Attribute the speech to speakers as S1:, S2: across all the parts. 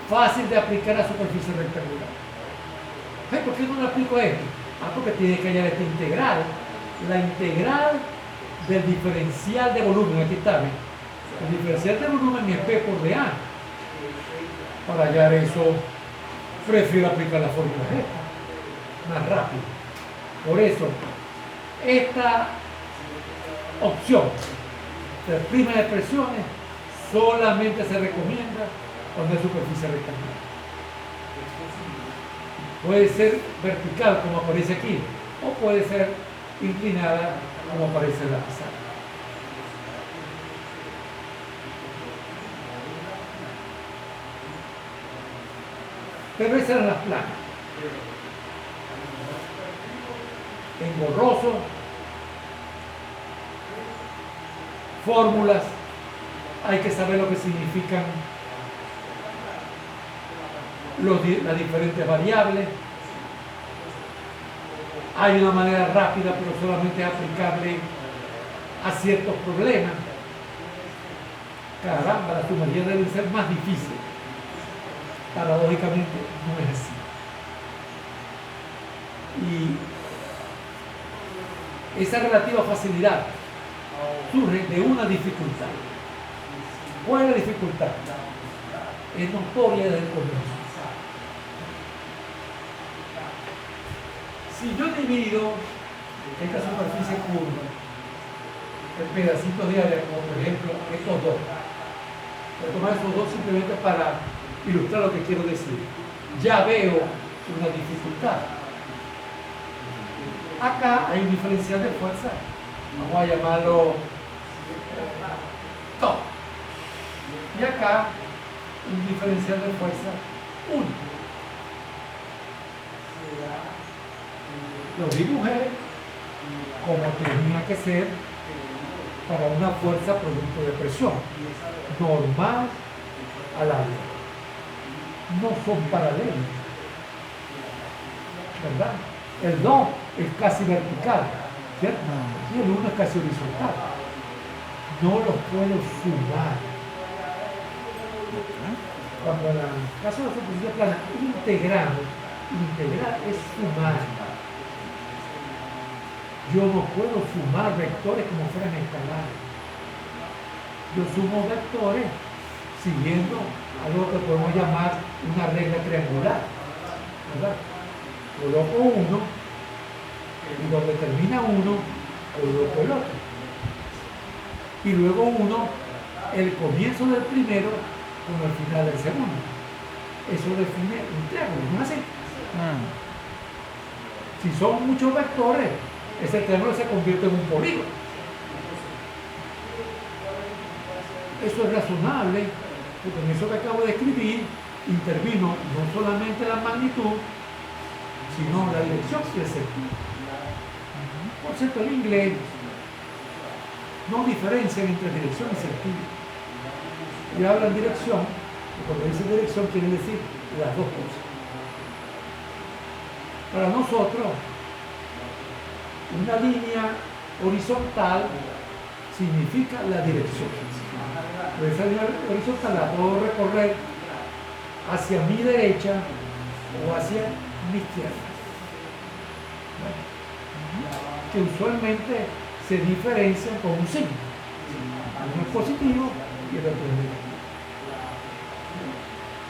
S1: fácil de aplicar a superficie rectangular. Ay, ¿por qué no lo aplico a esto? Porque tiene que hallar esta integral. La integral del diferencial de volumen, aquí está, ¿ven? El diferencial de volumen es P por dA. Para hallar eso, prefiero aplicar la fórmula esta, más rápido. Por eso, esta opción de prima de presiones solamente se recomienda cuando es superficie rectangular. Puede ser vertical, como aparece aquí, o puede ser inclinada, como aparece en la pizarra. Pero esas eran las planas. Engorroso, fórmulas, hay que saber lo que significan las diferentes variables. Hay una manera rápida, pero solamente es aplicable a ciertos problemas. Caramba, las tuberías deben ser más difíciles. Paradójicamente no es así. Y esa relativa facilidad surge de una dificultad. ¿Cuál es la dificultad? Es notoria desde el comienzo. Si yo divido esta superficie curva en pedacitos de área, como por ejemplo estos dos, voy a tomar estos dos simplemente para ilustrar lo que quiero decir. Ya veo una dificultad. Acá hay un diferencial de fuerza, vamos a llamarlo top. Y acá un diferencial de fuerza 1. Lo dibujé como tenía que ser para una fuerza producto de presión normal al área. No son paralelos, ¿verdad? El 2 es casi vertical, ¿cierto? Y el 1 es casi horizontal. No los puedo sumar. Cuando en el caso de la superficie plana integral es sumar. Yo no puedo sumar vectores como fueran escalares. Yo sumo vectores siguiendo algo que podemos llamar una regla triangular, ¿verdad? Coloco uno y donde termina uno, coloco el otro. Y luego uno, el comienzo del primero con el final del segundo. Eso define un triángulo, ¿no es así? Si son muchos vectores, ese triángulo se convierte en un polígono. Eso es razonable, porque en eso que acabo de escribir intervino no solamente la magnitud, sino la dirección y el sentido. Por cierto, en inglés no diferencian entre dirección y sentido. Y hablan dirección, y cuando dicen dirección quiere decir las dos cosas. Para nosotros, una línea horizontal significa la dirección. Pero esa línea horizontal la puedo recorrer hacia mi derecha o hacia mi izquierda. Que usualmente se diferencian con un signo. Uno es positivo y el otro es negativo.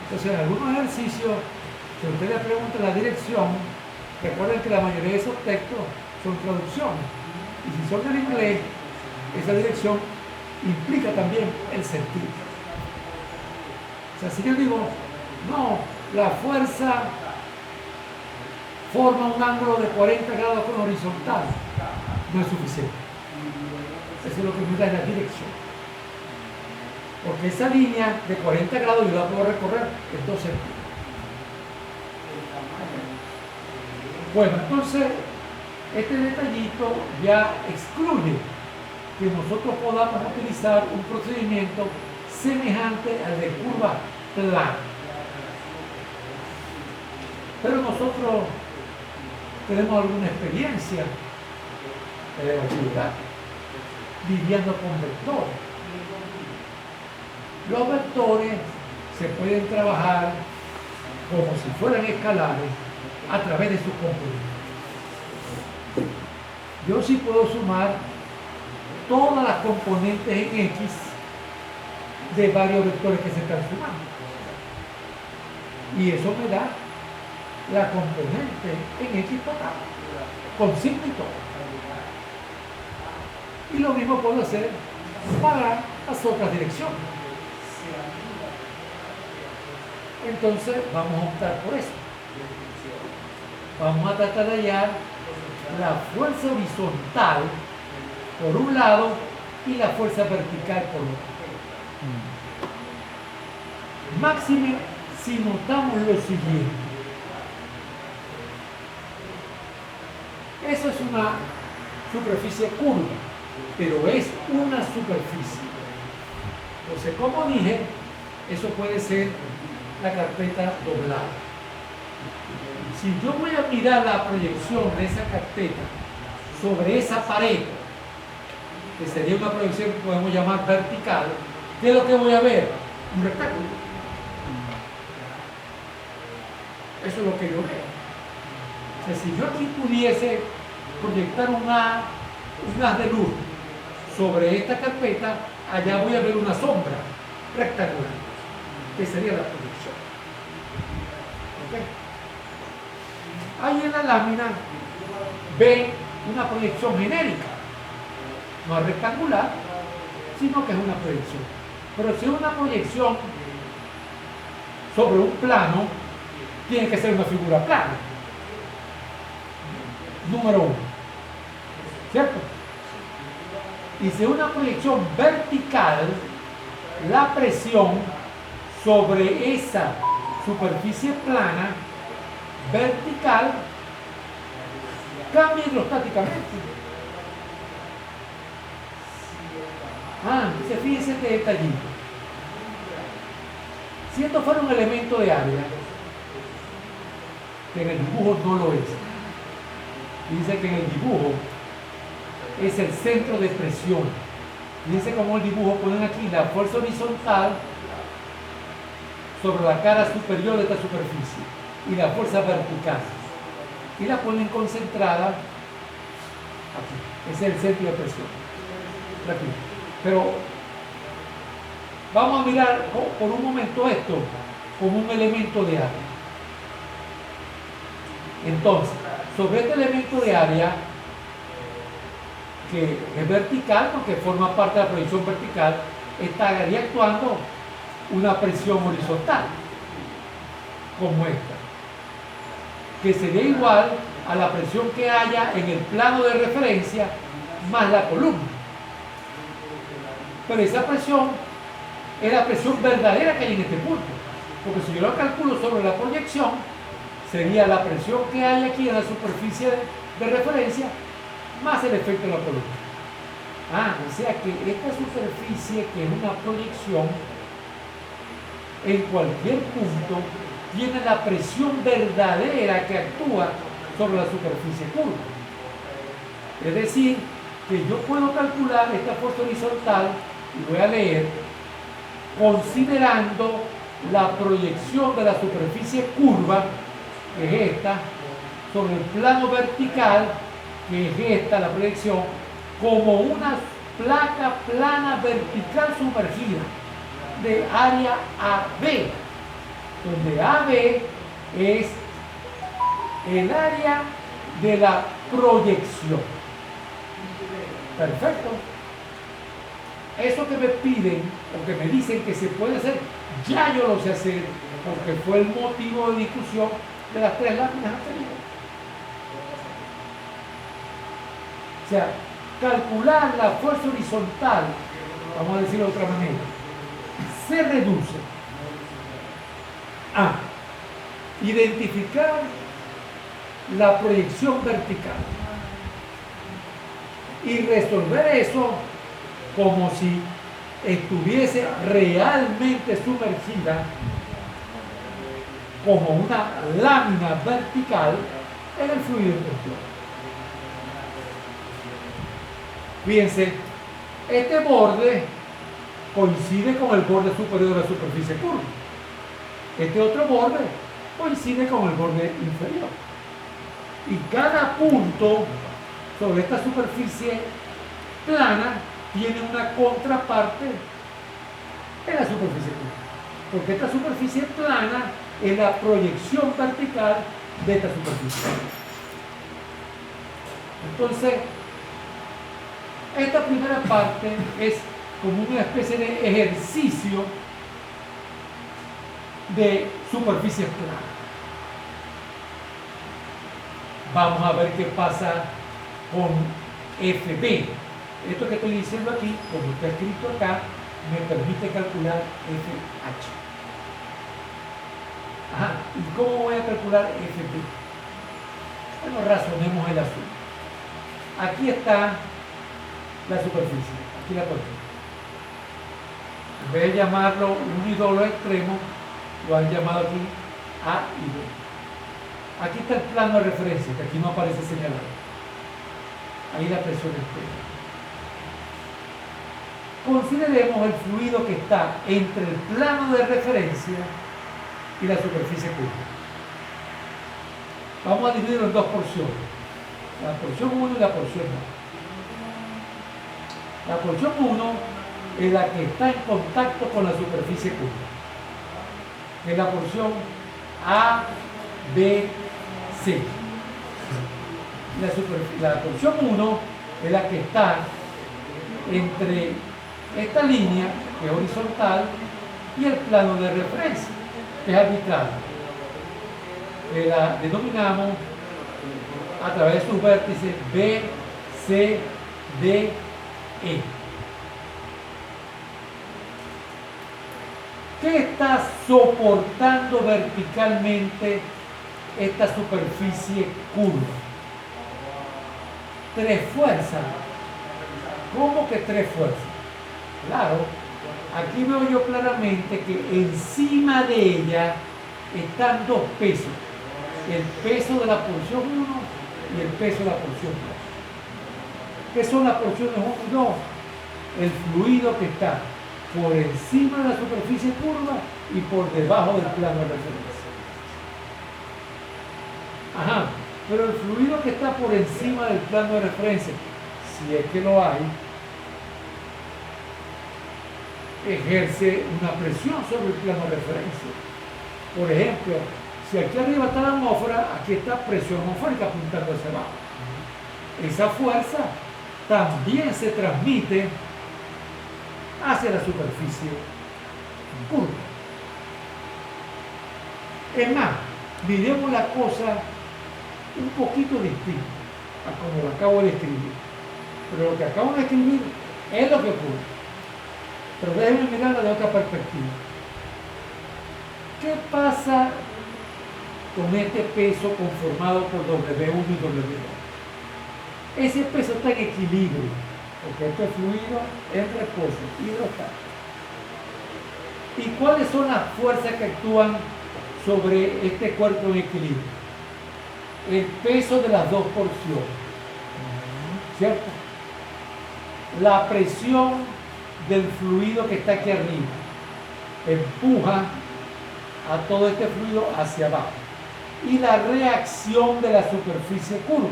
S1: Entonces, en algunos ejercicios, si usted le pregunta la dirección, recuerden que la mayoría de esos textos son traducciones. Y si son en inglés, esa dirección implica también el sentido. O sea, si yo digo, no, la fuerza forma un ángulo de 40 grados con horizontal, no es suficiente. Eso es lo que me da la dirección. Porque esa línea de 40 grados yo la puedo recorrer en dos sentidos. Bueno, entonces, este detallito ya excluye que nosotros podamos utilizar un procedimiento semejante al de curva plana. Pero nosotros tenemos alguna experiencia de bachillerato viviendo con vectores. Los vectores se pueden trabajar como si fueran escalares a través de sus componentes. Yo sí puedo sumar todas las componentes en X de varios vectores que se están sumando. Y eso me da la componente en X total, con signo y todo. Y lo mismo puedo hacer para las otras direcciones. Entonces vamos a optar por eso. Vamos a tratar de hallar la fuerza horizontal por un lado y la fuerza vertical por otro. Máxime si notamos lo siguiente. Eso es una superficie curva, pero es una superficie. Entonces, como dije, eso puede ser la carpeta doblada. Si yo voy a mirar la proyección de esa carpeta sobre esa pared, que sería una proyección que podemos llamar vertical, ¿qué es lo que voy a ver? Un rectángulo. Eso es lo que yo veo. O sea, si yo aquí pudiese proyectar un haz de luz sobre esta carpeta, allá voy a ver una sombra rectangular, que sería la proyección. ¿Okay? Ahí en la lámina ven una proyección genérica, no es rectangular, sino que es una proyección. Pero si es una proyección sobre un plano, tiene que ser una figura plana. Número 1. ¿Cierto? Y si es una proyección vertical, la presión sobre esa superficie plana vertical cambia hidrostáticamente. Fíjense este detallito. Si esto fuera un elemento de área, que en el dibujo no lo es, dice que en el dibujo es el centro de presión. Fíjense cómo el dibujo ponen aquí la fuerza horizontal sobre la cara superior de esta superficie y la fuerza vertical, y la ponen concentrada aquí. Ese es el centro de presión aquí. Pero vamos a mirar por un momento esto como un elemento de área. Entonces, sobre este elemento de área, que es vertical porque forma parte de la proyección vertical, estaría actuando una presión horizontal como esta, que sería igual a la presión que haya en el plano de referencia más la columna. Pero esa presión es la presión verdadera que hay en este punto, porque si yo lo calculo sobre la proyección, sería la presión que hay aquí en la superficie de referencia más el efecto de la columna. O sea que esta superficie, que es una proyección, en cualquier punto tiene la presión verdadera que actúa sobre la superficie curva. Es decir, que yo puedo calcular esta fuerza horizontal, y voy a leer, considerando la proyección de la superficie curva, que es esta, sobre el plano vertical, que es esta, la proyección, como una placa plana vertical sumergida de área AB, donde AB es el área de la proyección. Perfecto. Eso que me piden o que me dicen que se puede hacer, ya yo lo sé hacer, porque fue el motivo de discusión de las 3 láminas anteriores. O sea, calcular la fuerza horizontal, vamos a decirlo de otra manera, se reduce a identificar la proyección vertical y resolver eso como si estuviese realmente sumergida como una lámina vertical en el fluido en cuestión. Fíjense, este borde coincide con el borde superior de la superficie curva. Este otro borde coincide con el borde inferior. Y cada punto sobre esta superficie plana tiene una contraparte en la superficie curva. Porque esta superficie plana es la proyección vertical de esta superficie. Entonces, esta primera parte es como una especie de ejercicio de superficies planas. Vamos a ver qué pasa con FB. Esto que estoy diciendo aquí, como está escrito acá, me permite calcular FH. Ajá, ¿y cómo voy a calcular FB? Bueno, razonemos el asunto. Aquí está la superficie, aquí la pongo. En vez de llamarlo 1 y 2 los extremos, lo han llamado aquí A y B. Aquí está el plano de referencia, que aquí no aparece señalado. Ahí la presión externa. Consideremos el fluido que está entre el plano de referencia y la superficie curva. Vamos a dividirlo en dos porciones. La porción 1 y la porción 2. La porción 1 es la que está en contacto con la superficie curva, que es la porción A, B, C. La porción 1 es la que está entre esta línea, que es horizontal, y el plano de referencia, que es arbitral, que la denominamos a través de sus vértices B, C, D, E. ¿Qué está soportando verticalmente esta superficie curva? 3 fuerzas. ¿Cómo que 3 fuerzas? Claro, aquí veo yo claramente que encima de ella están 2 pesos. El peso de la porción 1 y el peso de la porción 2. ¿Qué son las porciones 1 y 2? El fluido que está por encima de la superficie curva y por debajo del plano de referencia. Ajá, pero el fluido que está por encima del plano de referencia, si es que lo hay, ejerce una presión sobre el plano de referencia. Por ejemplo, si aquí arriba está la atmósfera, aquí está presión atmosférica apuntando hacia abajo. Esa fuerza también se transmite hacia la superficie curva. Es más, miremos la cosa un poquito distinta a como lo acabo de escribir. Pero lo que acabo de escribir es lo que ocurre. Pero déjenme mirarla de otra perspectiva. ¿Qué pasa con este peso conformado por W1 y W2? Ese peso está en equilibrio, porque este fluido es reposo, hidrostático. ¿Y cuáles son las fuerzas que actúan sobre este cuerpo en equilibrio? El peso de las dos porciones, ¿cierto? La presión del fluido que está aquí arriba empuja a todo este fluido hacia abajo. Y la reacción de la superficie curva,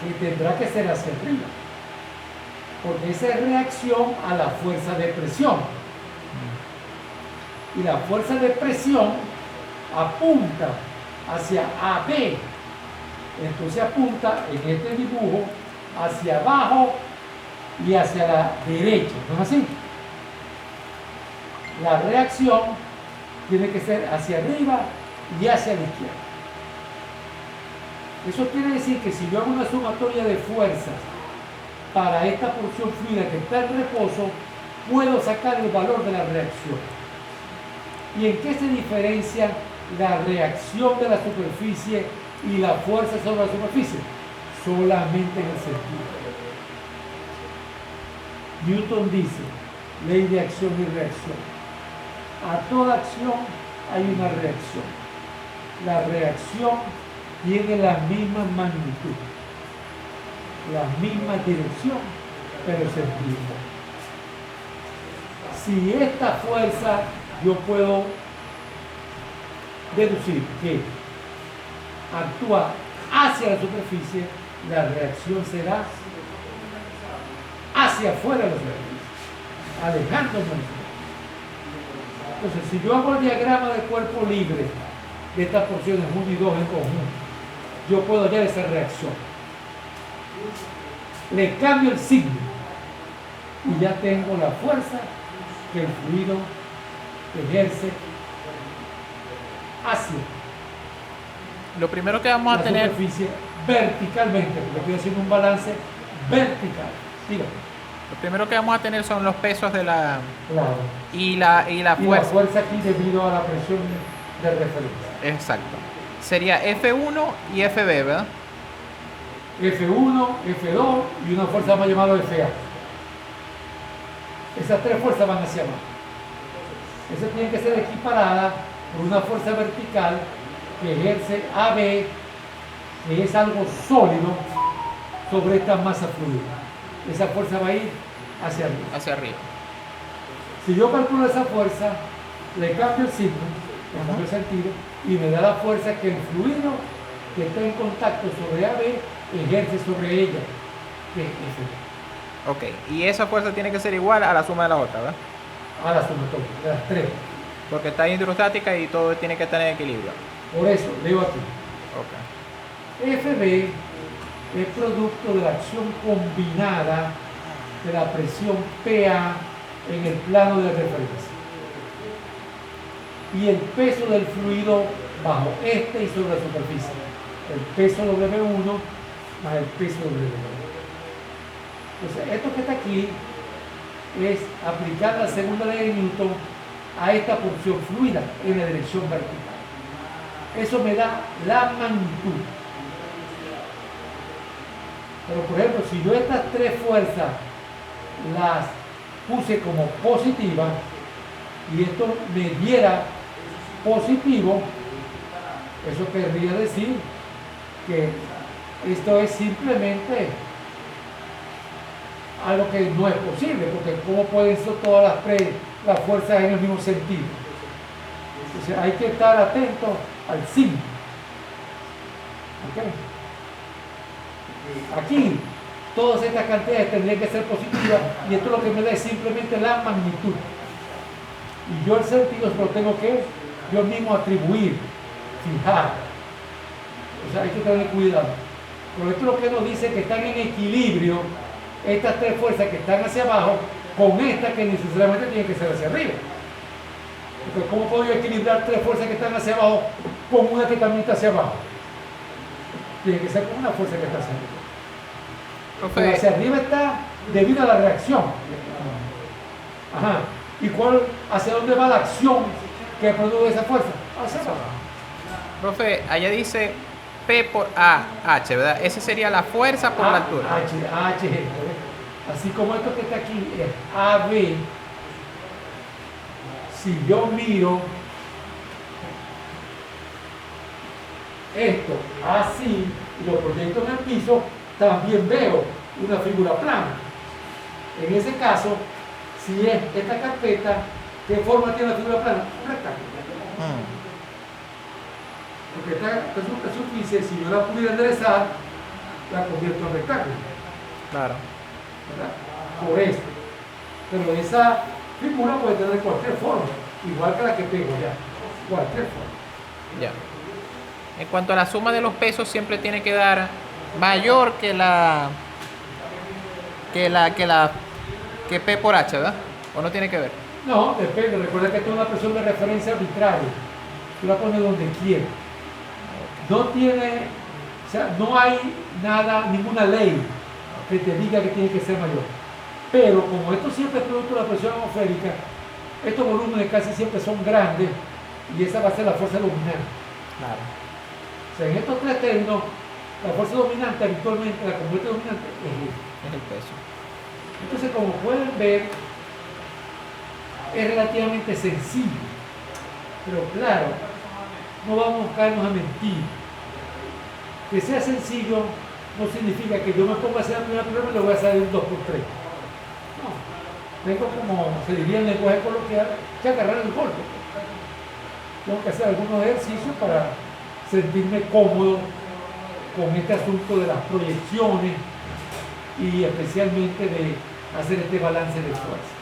S1: que tendrá que ser hacia arriba, porque esa es reacción a la fuerza de presión. Y la fuerza de presión apunta hacia AB. Entonces apunta en este dibujo hacia abajo y hacia la derecha, ¿no es así? La reacción tiene que ser hacia arriba y hacia la izquierda. Eso quiere decir que si yo hago una sumatoria de fuerzas para esta porción fluida que está en reposo, puedo sacar el valor de la reacción. ¿Y en qué se diferencia la reacción de la superficie y la fuerza sobre la superficie? Solamente en el sentido. Newton dice, ley de acción y reacción. A toda acción hay una reacción. La reacción tiene la misma magnitud, la misma dirección, pero sentido. Si esta fuerza yo puedo deducir que actúa hacia la superficie, la reacción será hacia afuera de la superficie, alejándome de la superficie. Entonces, si yo hago el diagrama del cuerpo libre de estas porciones 1 y 2 en conjunto, yo puedo hallar esa reacción. Le cambio el signo y ya tengo la fuerza que el fluido ejerce hacia
S2: Lo primero que vamos a
S1: la
S2: tener,
S1: superficie verticalmente, porque estoy haciendo un balance vertical. Dígame.
S2: lo primero que vamos a tener son los pesos de la
S1: Claro.
S2: y la
S1: Y la
S2: fuerza.
S1: fuerza aquí debido a la presión de referencia.
S2: Exacto. Sería F1 y FB, ¿verdad?
S1: F1, F2 y una fuerza más llamada FA. Esas tres fuerzas van hacia abajo. Esas tienen que ser equiparadas por una fuerza vertical que ejerce AB, que es algo sólido, sobre esta masa fluida. Esa fuerza va a ir hacia arriba.
S2: Hacia arriba.
S1: Si yo calculo esa fuerza, le cambio el signo, le cambio el sentido, y me da la fuerza que el fluido que está en contacto sobre AB ejerce sobre ella, que es F.
S2: Ok. Y esa fuerza tiene que ser igual a la suma de la otra, ¿verdad?
S1: A la sumatoria de las tres.
S2: Porque está hidrostática y todo tiene que estar en equilibrio.
S1: Por eso, leo aquí.
S2: Ok.
S1: FB es producto de la acción combinada de la presión PA en el plano de referencia y el peso del fluido bajo este y sobre la superficie. El peso W1 más el peso W2. Entonces, esto que está aquí es aplicar la segunda ley de Newton a esta porción fluida en la dirección vertical. Eso me da la magnitud. Pero, por ejemplo, si yo estas tres fuerzas las puse como positivas y esto me diera positivo, eso querría decir que esto es simplemente algo que no es posible, porque ¿cómo pueden ser todas las fuerzas en el mismo sentido? Entonces hay que estar atento al signo. ¿Okay? Aquí, todas estas cantidades tendrían que ser positivas y esto lo que me da es simplemente la magnitud. Y yo el sentido se lo tengo que yo mismo atribuir, fijar. O sea, hay que tener cuidado. Pero esto es lo que nos dice que están en equilibrio estas tres fuerzas que están hacia abajo con esta que necesariamente tiene que ser hacia arriba. Entonces, ¿cómo puedo yo equilibrar tres fuerzas que están hacia abajo con una que también está hacia abajo? Tiene que ser con una fuerza que está hacia arriba. Pero hacia arriba está debido a la reacción. Ajá. ¿Y hacia dónde va la acción que produce esa fuerza? Hacia abajo.
S2: Profe, allá dice P por AH, ¿verdad? Esa sería la fuerza por la altura.
S1: H, así como esto que está aquí es AB. Si yo miro esto así y lo proyecto en el piso, también veo una figura plana. En ese caso, si es esta carpeta, ¿qué forma tiene la figura plana? Un rectángulo. Porque esta superficie, si yo la pudiera enderezar, la convierto en rectángulo.
S2: Claro.
S1: ¿Verdad? Por esto. Pero esa figura puede tener cualquier forma, igual que la que tengo ya. Cualquier forma.
S2: Ya. En cuanto a la suma de los pesos, siempre tiene que dar mayor que P por H, ¿verdad? ¿O no tiene que ver?
S1: No, depende. Recuerda que esto es una presión de referencia arbitraria. Tú la pones donde quieras. No tiene, o sea, no hay nada, ninguna ley que te diga que tiene que ser mayor. Pero como esto siempre es producto de la presión atmosférica, estos volúmenes casi siempre son grandes y esa va a ser la fuerza dominante.
S2: Claro.
S1: O sea, en estos tres términos, la fuerza dominante habitualmente, la componente dominante
S2: Es el peso.
S1: Entonces, como pueden ver, es relativamente sencillo. Pero claro, no vamos a caernos a mentir. Que sea sencillo no significa que yo me ponga a hacer el primer problema y le voy a salir un 2 por 3. No. Tengo, como se diría en lenguaje coloquial, que agarrar el golpe. Tengo que hacer algunos ejercicios para sentirme cómodo con este asunto de las proyecciones y especialmente de hacer este balance de fuerza.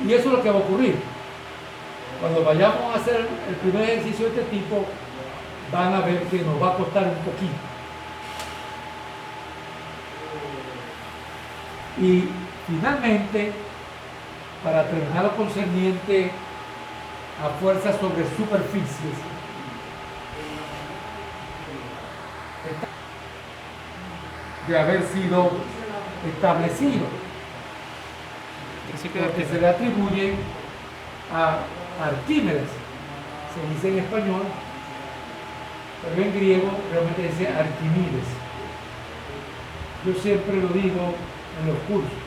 S1: Y eso es lo que va a ocurrir. Cuando vayamos a hacer el primer ejercicio de este tipo, van a ver que nos va a costar un poquito. Y finalmente, para terminar lo concerniente a fuerzas sobre superficies, de haber sido establecido, porque se le atribuye a Arquímedes, se dice en español, pero en griego realmente dice Arquímedes. Yo siempre lo digo en los cursos.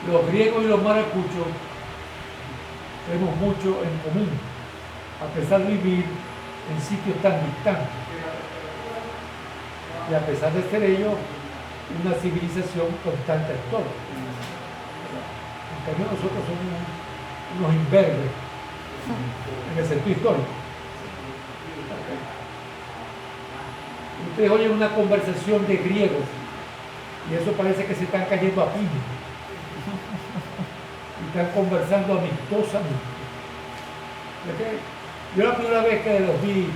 S1: Los griegos y los maracuchos tenemos mucho en común, a pesar de vivir en sitios tan distantes. Y a pesar de ser ellos una civilización con tanta historia. En cambio nosotros somos unos imberbes en el sentido histórico. Ustedes oyen una conversación de griegos y eso parece que se están cayendo a piña y están conversando amistosamente. Yo la primera vez que los vi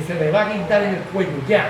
S1: se le va a guindar en el cuello ya.